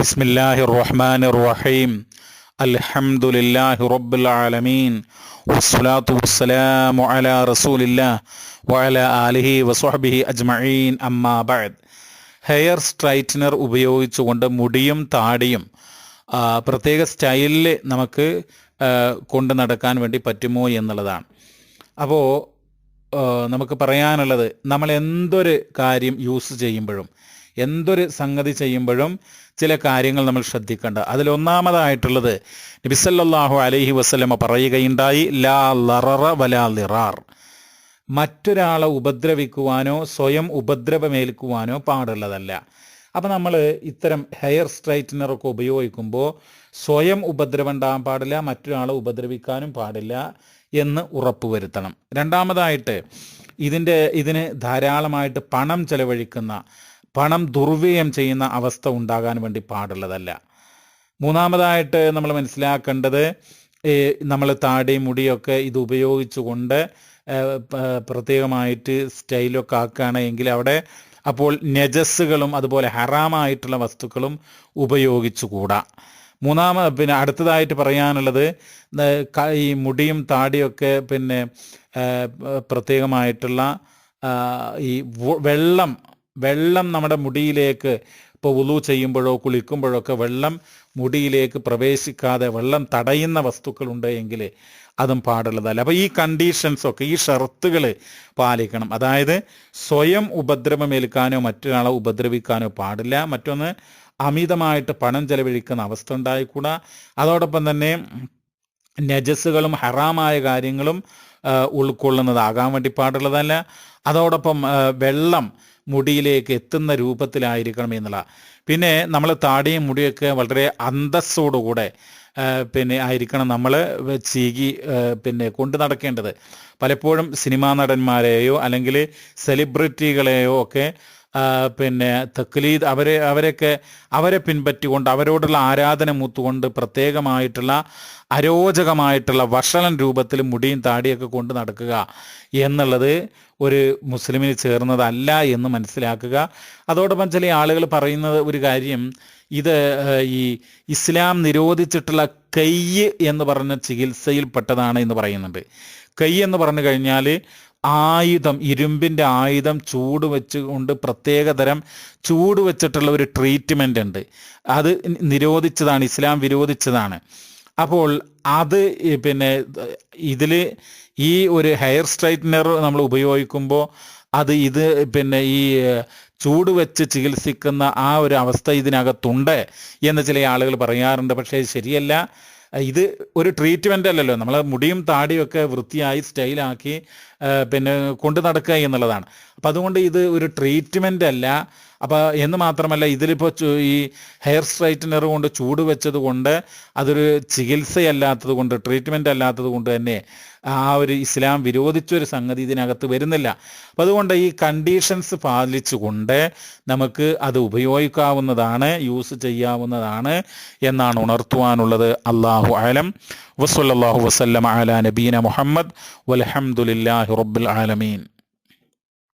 ബിസ്മില്ലാഹിർ റഹ്മാനിർ റഹീം. അൽഹംദുലില്ലാഹി റബ്ബിൽ ആലമീൻ. വസ്സലാത്തു വസ്സലാമു അലാ റസൂലില്ലാഹ് വഅലാ ആലിഹി വസ്വഹ്ബിഹി അജ്മഈൻ. അമ്മാ ബഅദ്. ഹെയർ സ്ട്രൈറ്റ്നർ ഉപയോഗിച്ചുകൊണ്ട് മുടിയും താടിയും പ്രത്യേക സ്റ്റൈലിൽ നമുക്ക് കൊണ്ട് നടക്കാൻ വേണ്ടി പറ്റുമോ എന്നുള്ളതാണ്. അപ്പോൾ നമുക്ക് പറയാനുള്ളത്, നമ്മൾ എന്തൊരു കാര്യം യൂസ് ചെയ്യുമ്പോഴും എന്തൊരു സംഗതി ചെയ്യുമ്പോഴും ചില കാര്യങ്ങൾ നമ്മൾ ശ്രദ്ധിക്കേണ്ട. അതിലൊന്നാമതായിട്ടുള്ളത് നബി സല്ലല്ലാഹു അലൈഹി വസല്ലമ പറയുകയുണ്ടായി, ലാ ലററ വലാ ലിറാർ. മറ്റൊരാളെ ഉപദ്രവിക്കുവാനോ സ്വയം ഉപദ്രവമേൽക്കുവാനോ പാടുള്ളതല്ല. അപ്പം നമ്മൾ ഇത്തരം ഹെയർ സ്ട്രൈറ്റ്നറൊക്കെ ഉപയോഗിക്കുമ്പോൾ സ്വയം ഉപദ്രവം ഉണ്ടാകാൻ പാടില്ല, മറ്റൊരാളെ ഉപദ്രവിക്കാനും പാടില്ല എന്ന് ഉറപ്പുവരുത്തണം. രണ്ടാമതായിട്ട് ഇതിന് ധാരാളമായിട്ട് പണം ചെലവഴിക്കുന്ന, പണം ദുർവ്യയം ചെയ്യുന്ന അവസ്ഥ ഉണ്ടാകാൻ വേണ്ടി പാടുള്ളതല്ല. മൂന്നാമതായിട്ട് നമ്മൾ മനസ്സിലാക്കേണ്ടത്, നമ്മൾ താടി മുടിയൊക്കെ ഇത് ഉപയോഗിച്ചുകൊണ്ട് പ്രത്യേകമായിട്ട് സ്റ്റൈലൊക്കെ ആക്കുകയാണെങ്കിൽ അവിടെ അപ്പോൾ നജസ്സുകളും അതുപോലെ ഹറാമായിട്ടുള്ള വസ്തുക്കളും ഉപയോഗിച്ചുകൂടാ. പിന്നെ അടുത്തതായിട്ട് പറയാനുള്ളത്, ഈ മുടിയും താടിയൊക്കെ പിന്നെ പ്രത്യേകമായിട്ടുള്ള ഈ വെള്ളം നമ്മുടെ മുടിയിലേക്ക്, ഇപ്പോൾ വുളു ചെയ്യുമ്പോഴോ കുളിക്കുമ്പോഴൊക്കെ വെള്ളം മുടിയിലേക്ക് പ്രവേശിക്കാതെ വെള്ളം തടയുന്ന വസ്തുക്കളുണ്ട് എങ്കിൽ അതും പാടുള്ളതല്ല. അപ്പോൾ ഈ കണ്ടീഷൻസൊക്കെ, ഈ ഷർത്തുകൾ പാലിക്കണം. അതായത് സ്വയം ഉപദ്രവമേൽക്കാനോ മറ്റൊരാളെ ഉപദ്രവിക്കാനോ പാടില്ല. മറ്റൊന്ന്, അമിതമായിട്ട് പണം ചെലവഴിക്കുന്ന അവസ്ഥ ഉണ്ടായിക്കൂടാ. അതോടൊപ്പം തന്നെ നജസ്സുകളും ഹറാമായ കാര്യങ്ങളും ഉൾക്കൊള്ളുന്നതാകാൻ വേണ്ടി പാടുള്ളതല്ല. അതോടൊപ്പം വെള്ളം മുടിയിലേക്ക് എത്തുന്ന രൂപത്തിലായിരിക്കണം എന്നുള്ള. പിന്നെ നമ്മൾ താടിയും മുടിയൊക്കെ വളരെ അന്തസ്സോടുകൂടെ പിന്നെ ആയിരിക്കണം നമ്മൾ ചീകി പിന്നെ കൊണ്ടു നടക്കേണ്ടത്. പലപ്പോഴും സിനിമാ നടന്മാരെയോ അല്ലെങ്കിൽ സെലിബ്രിറ്റികളെയോ ഒക്കെ പിന്നെ തക്ലീദ് അവരെ പിൻപറ്റിക്കൊണ്ട് അവരോടുള്ള ആരാധന മൂത്തുകൊണ്ട് പ്രത്യേകമായിട്ടുള്ള അരോചകമായിട്ടുള്ള വഷളൻ രൂപത്തിൽ മുടിയും താടിയൊക്കെ കൊണ്ട് നടക്കുക എന്നുള്ളത് ഒരു മുസ്ലിമിന് ചേർന്നതല്ല എന്ന് മനസ്സിലാക്കുക. അതോടൊപ്പം ചില ആളുകൾ പറയുന്നത് ഒരു കാര്യം, ഇത് ഈ ഇസ്ലാം നിരോധിച്ചിട്ടുള്ള കയ്യ് എന്ന് പറഞ്ഞ ചികിത്സയിൽപ്പെട്ടതാണ് എന്ന് പറയുന്നുണ്ട്. കയ്യ് എന്ന് പറഞ്ഞു കഴിഞ്ഞാൽ ആയുധം, ഇരുമ്പിൻ്റെ ആയുധം ചൂട് വെച്ചുകൊണ്ട് പ്രത്യേകതരം ചൂട് വെച്ചിട്ടുള്ള ഒരു ട്രീറ്റ്മെൻ്റ് ഉണ്ട്. അത് നിരോധിച്ചതാണ്, ഇസ്ലാം വിരോധിച്ചതാണ്. അപ്പോൾ അത് പിന്നെ ഇതിൽ ഈ ഒരു ഹെയർ സ്ട്രൈറ്റ്നർ നമ്മൾ ഉപയോഗിക്കുമ്പോൾ ഇത് പിന്നെ ഈ ചൂട് വെച്ച് ചികിത്സിക്കുന്ന ആ ഒരു അവസ്ഥ ഇതിനകത്തുണ്ട് എന്ന് ചില ആളുകൾ പറയാറുണ്ട്. പക്ഷേ ശരിയല്ല. ഇത് ഒരു ട്രീറ്റ്മെൻ്റ് അല്ലല്ലോ. നമ്മൾ മുടിയും താടിയൊക്കെ വൃത്തിയായി സ്റ്റൈലാക്കി പിന്നെ കൊണ്ടു നടക്കുക എന്നുള്ളതാണ്. അപ്പം അതുകൊണ്ട് ഇത് ഒരു ട്രീറ്റ്മെൻ്റ് അല്ല. അപ്പോൾ എന്ന് മാത്രമല്ല, ഇതിലിപ്പോൾ ഈ ഹെയർ സ്ട്രൈറ്റ്നർ കൊണ്ട് ചൂട് വെച്ചത് കൊണ്ട് അതൊരു ചികിത്സയല്ലാത്തത് കൊണ്ട്, ട്രീറ്റ്മെൻ്റ് അല്ലാത്തത് കൊണ്ട് തന്നെ ആ ഒരു ഇസ്ലാം വിരോധിച്ചൊരു സംഗതി ഇതിനകത്ത് വരുന്നില്ല. അപ്പം അതുകൊണ്ട് ഈ കണ്ടീഷൻസ് പാലിച്ചുകൊണ്ട് നമുക്ക് അത് ഉപയോഗിക്കാവുന്നതാണ്, യൂസ് ചെയ്യാവുന്നതാണ് എന്നാണ് ഉണർത്തുവാനുള്ളത്. അല്ലാഹു അലം. വസല്ലല്ലാഹു വസല്ലമ അലാ നബീന മുഹമ്മദ് വൽഹംദുലില്ലാഹി റബ്ബിൽ ആലമീൻ.